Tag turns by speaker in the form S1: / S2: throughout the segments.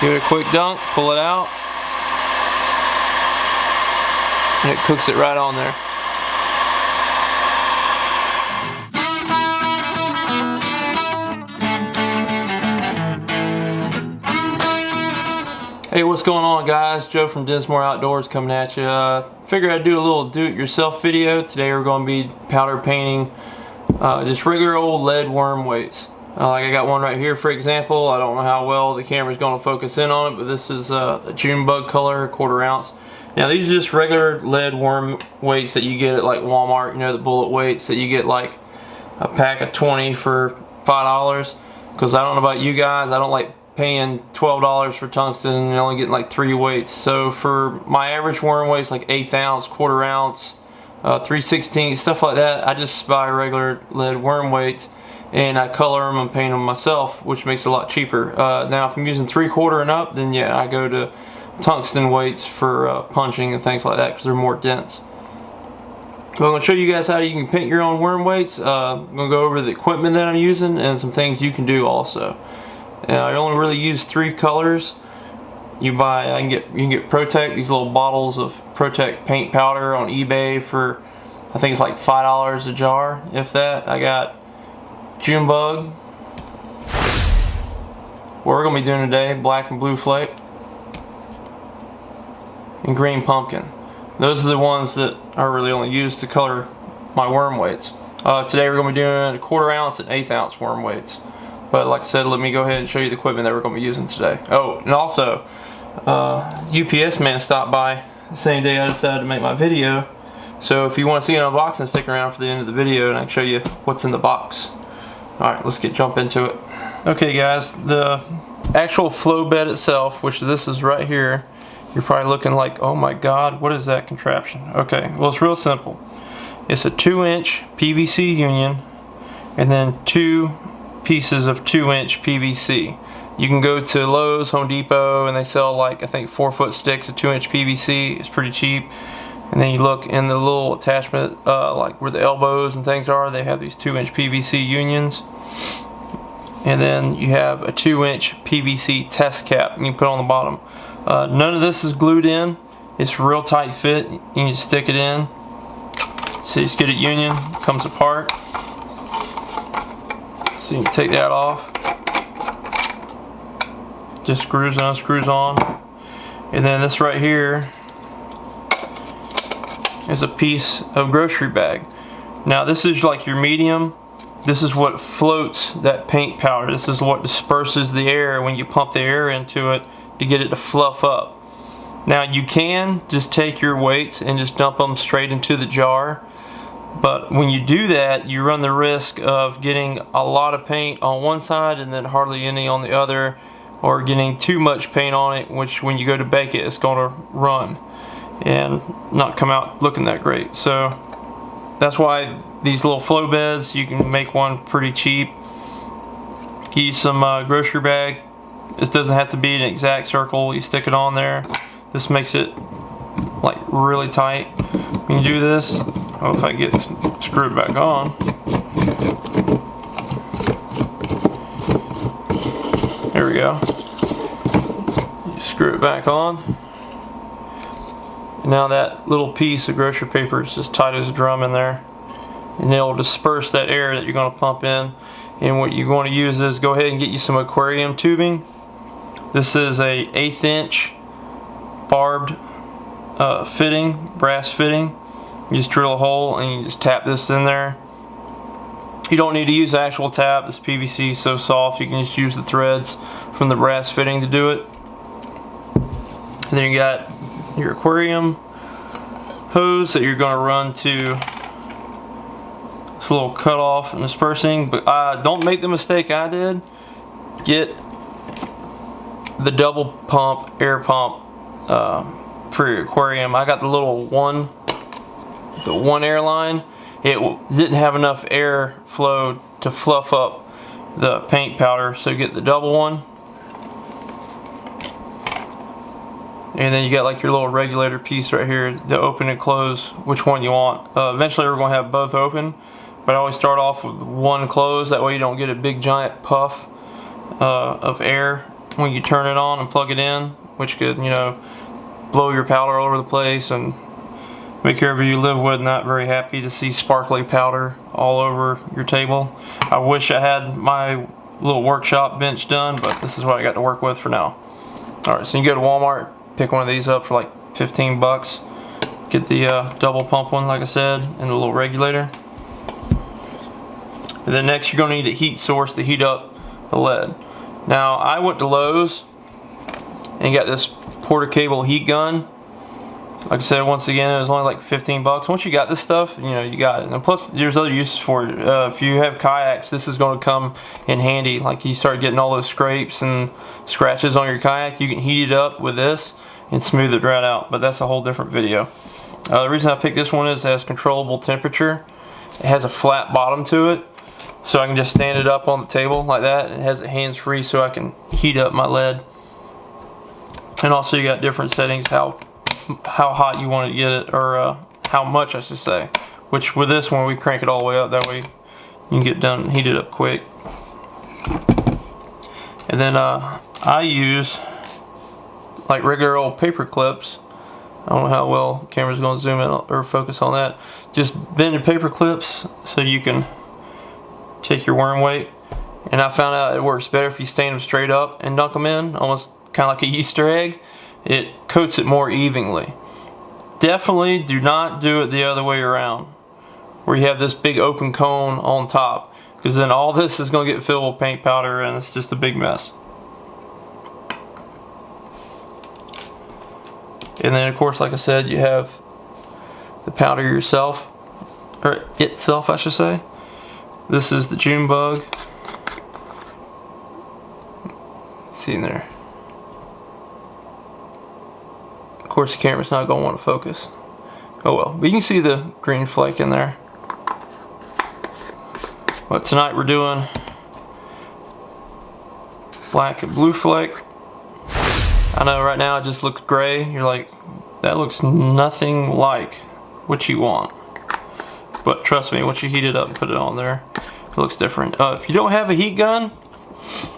S1: Give it a quick dunk, pull it out, and it cooks it right on there. Hey, what's going on, guys? Joe from Dinsmore Outdoors coming at you. Figured I'd do a little do-it-yourself video. Today we're going to be powder painting just regular old lead worm weights. Like I got one right here, for example. I don't know how well the camera's going to focus in on it, but this is a June bug color, 1/4 ounce. Now these are just regular lead worm weights that you get at like Walmart. You know, the bullet weights that you get like a pack of 20 for $5. Because I don't know about you guys, I don't like paying $12 for tungsten and only getting like 3 weights. So for my average worm weights, like 1/8 ounce, 1/4 ounce, 3/16, stuff like that, I just buy regular lead worm weights and I color them and paint them myself, which makes it a lot cheaper. Now if I'm using 3/4 and up, then yeah, I go to tungsten weights for punching and things like that because they're more dense. But I'm going to show you guys how you can paint your own worm weights. I'm going to go over the equipment that I'm using and some things you can do also. I only really use 3 colors. You can get Protect, these little bottles of Protect paint powder on eBay for, I think it's like $5 a jar, if that. I got June bug. What we're gonna be doing today, black and blue flake, and green pumpkin. Those are the ones that I really only use to color my worm weights. Today we're gonna be doing a 1/4 ounce and 1/8 ounce worm weights. But like I said, let me go ahead and show you the equipment that we're going to be using today. Oh, and also, UPS man stopped by the same day I decided to make my video. So if you want to see an unboxing, stick around for the end of the video and I can show you what's in the box. Alright, let's jump into it. Okay guys, the actual flow bed itself, which this is right here, you're probably looking like, oh my god, what is that contraption? Okay, well it's real simple. It's a 2-inch PVC union and then 2 pieces of 2-inch PVC. You can go to Lowe's, Home Depot, and they sell like I think 4-foot sticks of 2-inch PVC. It's pretty cheap. And then you look in the little attachment, like where the elbows and things are. They have these 2-inch PVC unions. And then you have a 2-inch PVC test cap you can put on the bottom. None of this is glued in. It's real tight fit. You can just stick it in. So you just get a union, comes apart. So you can take that off. Just screws and unscrews on. And then this right here is a piece of grocery bag. Now this is like your medium. This is what floats that paint powder. This is what disperses the air when you pump the air into it to get it to fluff up. Now you can just take your weights and just dump them straight into the jar. But when you do that, you run the risk of getting a lot of paint on one side and then hardly any on the other, or getting too much paint on it, which when you go to bake it, it's going to run and not come out looking that great. So that's why these little flow beds, you can make one pretty cheap. Use some grocery bag. This doesn't have to be an exact circle. You stick it on there. This makes it like really tight. When you do this, oh, if I get screwed back on. There we go. You screw it back on. And now that little piece of grocery paper is just tight as a drum in there. And it'll disperse that air that you're going to pump in. And what you're going to use is go ahead and get you some aquarium tubing. This is a 1/8 inch barbed fitting, brass fitting. You just drill a hole and you just tap this in there. You don't need to use the actual tap. This PVC is so soft you can just use the threads from the brass fitting to do it. And then you got your aquarium hose that you're going to run to this little cutoff and dispersing. But don't make the mistake I did. Get the double pump air pump for your aquarium. I got the little one airline. It didn't have enough air flow to fluff up the paint powder, so get the double one. And then you got like your little regulator piece right here to open and close which one you want. Eventually we're going to have both open, but I always start off with one closed. That way you don't get a big giant puff of air when you turn it on and plug it in, which could, you know, blow your powder all over the place and make everybody you live with not very happy to see sparkly powder all over your table. I wish I had my little workshop bench done, but this is what I got to work with for now. Alright, so you go to Walmart, pick one of these up for like 15 bucks. Get the double pump one, like I said, and the little regulator. And then next you're going to need a heat source to heat up the lead. Now I went to Lowe's and got this Porter cable heat gun. Like I said, once again, it was only like 15 bucks. Once you got this stuff, you know, you got it. And plus, there's other uses for it. If you have kayaks, this is going to come in handy. Like you start getting all those scrapes and scratches on your kayak, you can heat it up with this and smooth it right out. But that's a whole different video. The reason I picked this one is it has controllable temperature. It has a flat bottom to it, so I can just stand it up on the table like that. And it has it hands-free, so I can heat up my lead. And also, you got different settings how hot you want to get it, or how much I should say. Which with this one, we crank it all the way up. That way, you can get done and heat it up quick. And then I use like regular old paper clips. I don't know how well the camera's going to zoom in or focus on that. Just bended paper clips so you can take your worm weight. And I found out it works better if you stand them straight up and dunk them in, almost kind of like a Easter egg. It coats it more evenly. Definitely do not do it the other way around, where you have this big open cone on top, because then all this is going to get filled with paint powder and it's just a big mess. And then of course, like I said, you have the powder yourself, or itself I should say. This is the June bug. See in there. Of course the camera's not going to want to focus. Oh well, but you can see the green flake in there. But tonight we're doing black and blue flake. I know right now it just looks gray. You're like, that looks nothing like what you want. But trust me, once you heat it up and put it on there, it looks different. If you don't have a heat gun,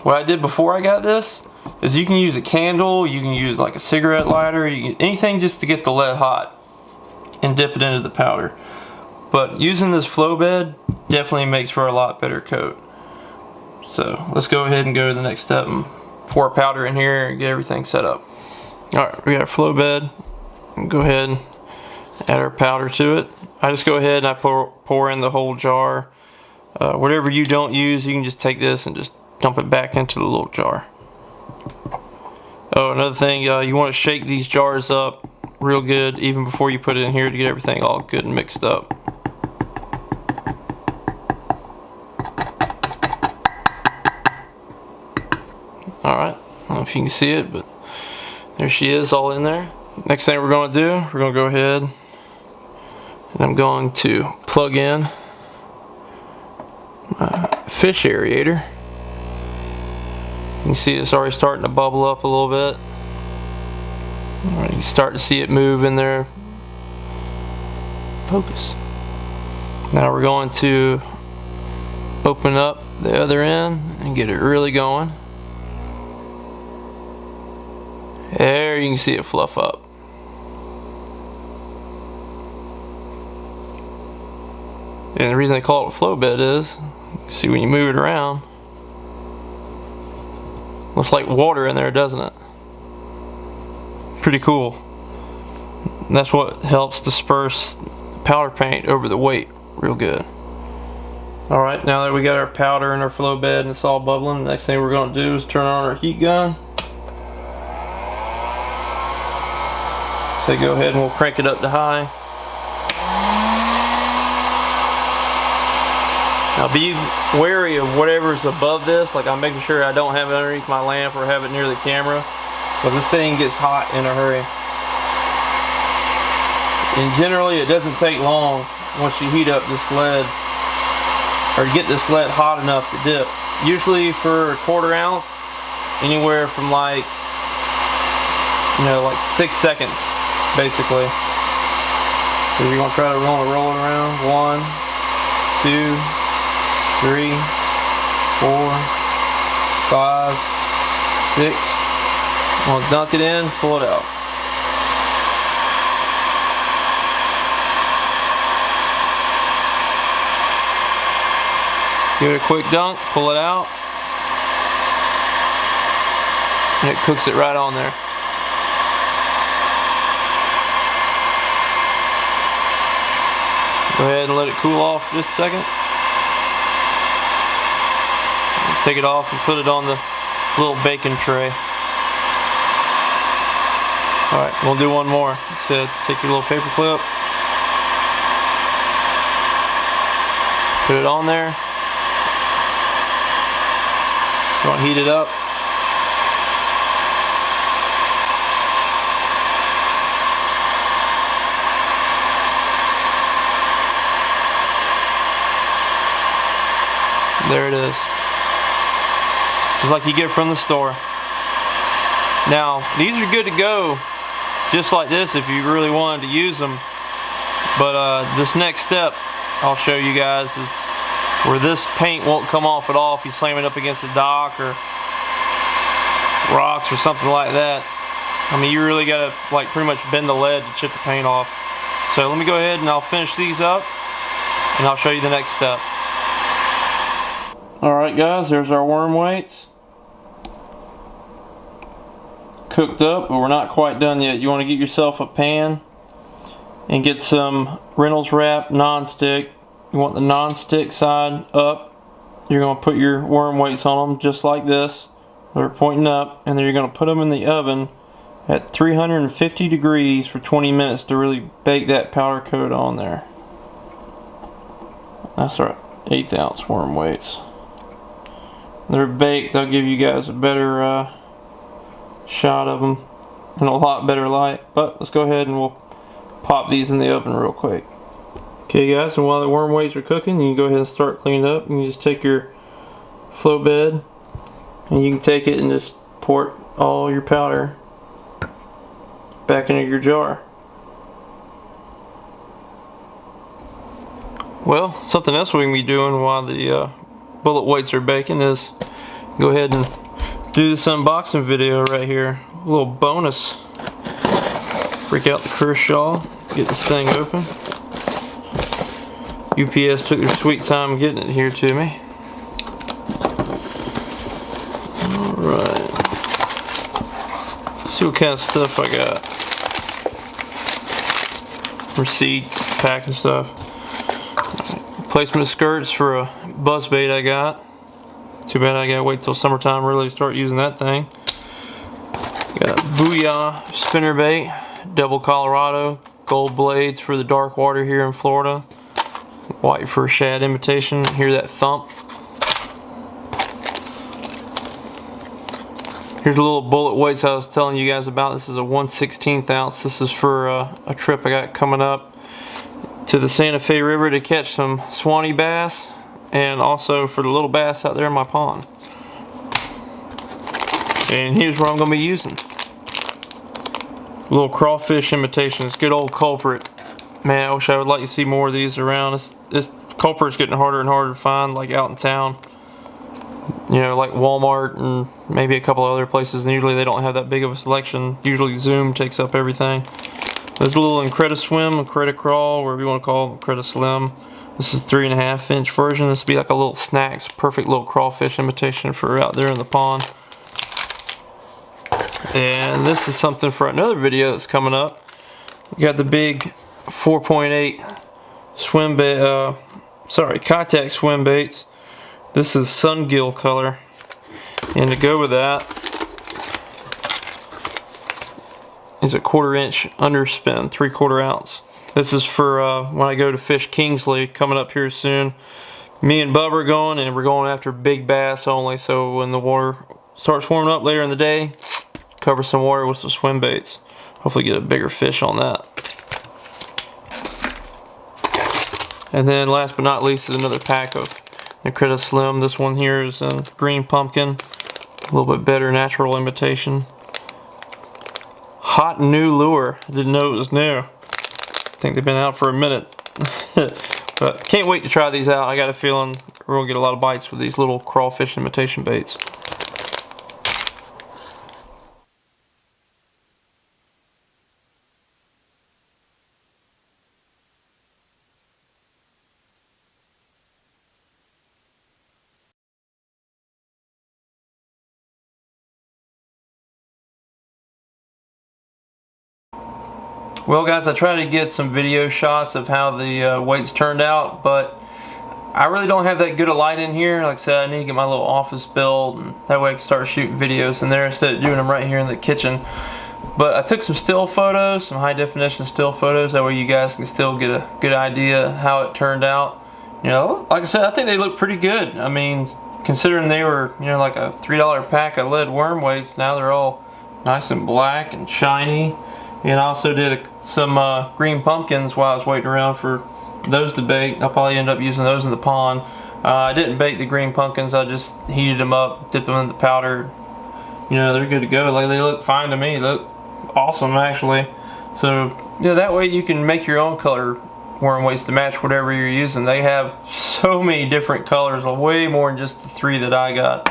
S1: what I did before I got this is you can use a candle, you can use like a cigarette lighter, anything just to get the lead hot and dip it into the powder. But using this flow bed definitely makes for a lot better coat. So let's go ahead and go to the next step and pour powder in here and get everything set up. Alright, we got our flow bed. Go ahead and add our powder to it. I just go ahead and I pour in the whole jar. Whatever you don't use, you can just take this and just dump it back into the little jar. Oh, another thing, you want to shake these jars up real good even before you put it in here to get everything all good and mixed up. Alright, I don't know if you can see it, but there she is all in there. Next thing we're going to do, we're going to go ahead and I'm going to plug in my fish aerator. You can see it's already starting to bubble up a little bit. Alright, you can start to see it move in there. Focus. Now we're going to open up the other end and get it really going. There you can see it fluff up. And the reason they call it a flow bed is, see when you move it around, looks like water in there, doesn't it? Pretty cool. And that's what helps disperse the powder paint over the weight real good. Alright, now that we got our powder in our flow bed and it's all bubbling, the next thing we're going to do is turn on our heat gun. So go ahead and we'll crank it up to high. Now be wary of whatever's above this, like I'm making sure I don't have it underneath my lamp or have it near the camera, but this thing gets hot in a hurry. And generally it doesn't take long once you heat up this lead, or get this lead hot enough to dip. Usually for a 1/4 ounce, anywhere from like, you know, like 6 seconds basically. So you're going to try to roll it around. 1, 2, 3, 4, 5, 6. I'll dunk it in, pull it out. Give it a quick dunk, pull it out, and it cooks it right on there. Go ahead and let it cool off just a second. Take it off and put it on the little bacon tray. Alright, we'll do one more. So take your little paper clip, put it on there. You want to heat it up. There it is. Just like you get from the store. Now, these are good to go just like this if you really wanted to use them. But this next step I'll show you guys is where this paint won't come off at all if you slam it up against a dock or rocks or something like that. I mean, you really gotta like pretty much bend the lead to chip the paint off. So let me go ahead and I'll finish these up and I'll show you the next step. Alright guys, there's our worm weights. Cooked up, but we're not quite done yet. You want to get yourself a pan and get some Reynolds wrap non-stick. You want the non-stick side up. You're going to put your worm weights on them just like this. They're pointing up, and then you're going to put them in the oven at 350 degrees for 20 minutes to really bake that powder coat on there. That's our 1/8 ounce worm weights. They're baked. They'll give you guys a better shot of them and a lot better light. But let's go ahead and we'll pop these in the oven real quick. Okay guys, and while the worm weights are cooking, you can go ahead and start cleaning up. You can just take your flow bed and you can take it and just pour all your powder back into your jar. Well, something else we can be doing while the bullet weights are baking is go ahead and do this unboxing video right here. A little bonus. Break out the Kershaw, get this thing open. UPS took their sweet time getting it here to me. Alright. See what kind of stuff I got. Receipts, packing stuff. Replacement of skirts for a buzz bait I got. Too bad I gotta wait till summertime to really start using that thing. Got a Booyah spinnerbait, double Colorado, gold blades for the dark water here in Florida. White for shad imitation. Hear that thump. Here's a little bullet weights I was telling you guys about. This is a 1/16 ounce. This is for a trip I got coming up to the Santa Fe River to catch some Swanee bass, and also for the little bass out there in my pond. And here's what I'm going to be using. Little crawfish imitations, good old culprit. Man, I wish I would like to see more of these around. This culprit's getting harder and harder to find, like out in town. You know, like Walmart and maybe a couple other places, and usually they don't have that big of a selection. Usually Zoom takes up everything. There's a little Increta Swim, Increta Crawl, whatever you want to call it, Increta Slim. This is 3.5 inch version. This would be like a little snacks, perfect little crawfish imitation for out there in the pond. And this is something for another video that's coming up. We got the big 4.8 swim bait, Keitech swim baits. This is sungill color, and to go with that is a 1/4 inch underspin, 3/4 ounce. This is for when I go to fish Kingsley coming up here soon. Me and Bubba are going, and we're going after big bass only. So when the water starts warming up later in the day, cover some water with some swim baits. Hopefully get a bigger fish on that. And then last but not least is another pack of Increta Slim. This one here is a green pumpkin, a little bit better natural imitation. Hot new lure. I didn't know it was new. I think they've been out for a minute. But can't wait to try these out. I got a feeling we're gonna get a lot of bites with these little crawfish imitation baits. Well guys, I tried to get some video shots of how the weights turned out, but I really don't have that good a light in here. Like I said, I need to get my little office built, and that way I can start shooting videos in there instead of doing them right here in the kitchen. But I took some still photos, some high definition still photos, that way you guys can still get a good idea how it turned out. You know, like I said, I think they look pretty good. I mean, considering they were, you know, like a $3 pack of lead worm weights, now they're all nice and black and shiny. And I also did some green pumpkins while I was waiting around for those to bake. I'll probably end up using those in the pond. I didn't bake the green pumpkins, I just heated them up, dipped them in the powder. You know, they're good to go. Like, they look fine to me. They look awesome actually. So, you know, that way you can make your own color worm weights to match whatever you're using. They have so many different colors, way more than just the 3 that I got.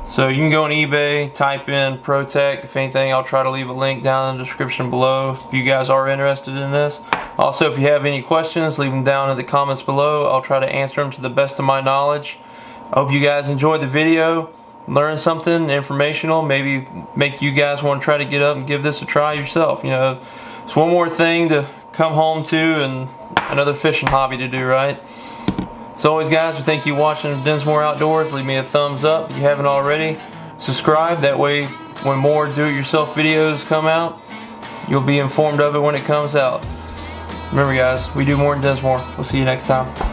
S1: So you can go on eBay, type in ProTech. If anything, I'll try to leave a link down in the description below if you guys are interested in this. Also, if you have any questions, leave them down in the comments below. I'll try to answer them to the best of my knowledge. I hope you guys enjoyed the video, learned something informational, maybe make you guys want to try to get up and give this a try yourself. You know, it's one more thing to come home to and another fishing hobby to do, right? As always guys, thank you for watching Dinsmore Outdoors. Leave me a thumbs up if you haven't already. Subscribe, that way when more do-it-yourself videos come out, you'll be informed of it when it comes out. Remember guys, we do more in Dinsmore. We'll see you next time.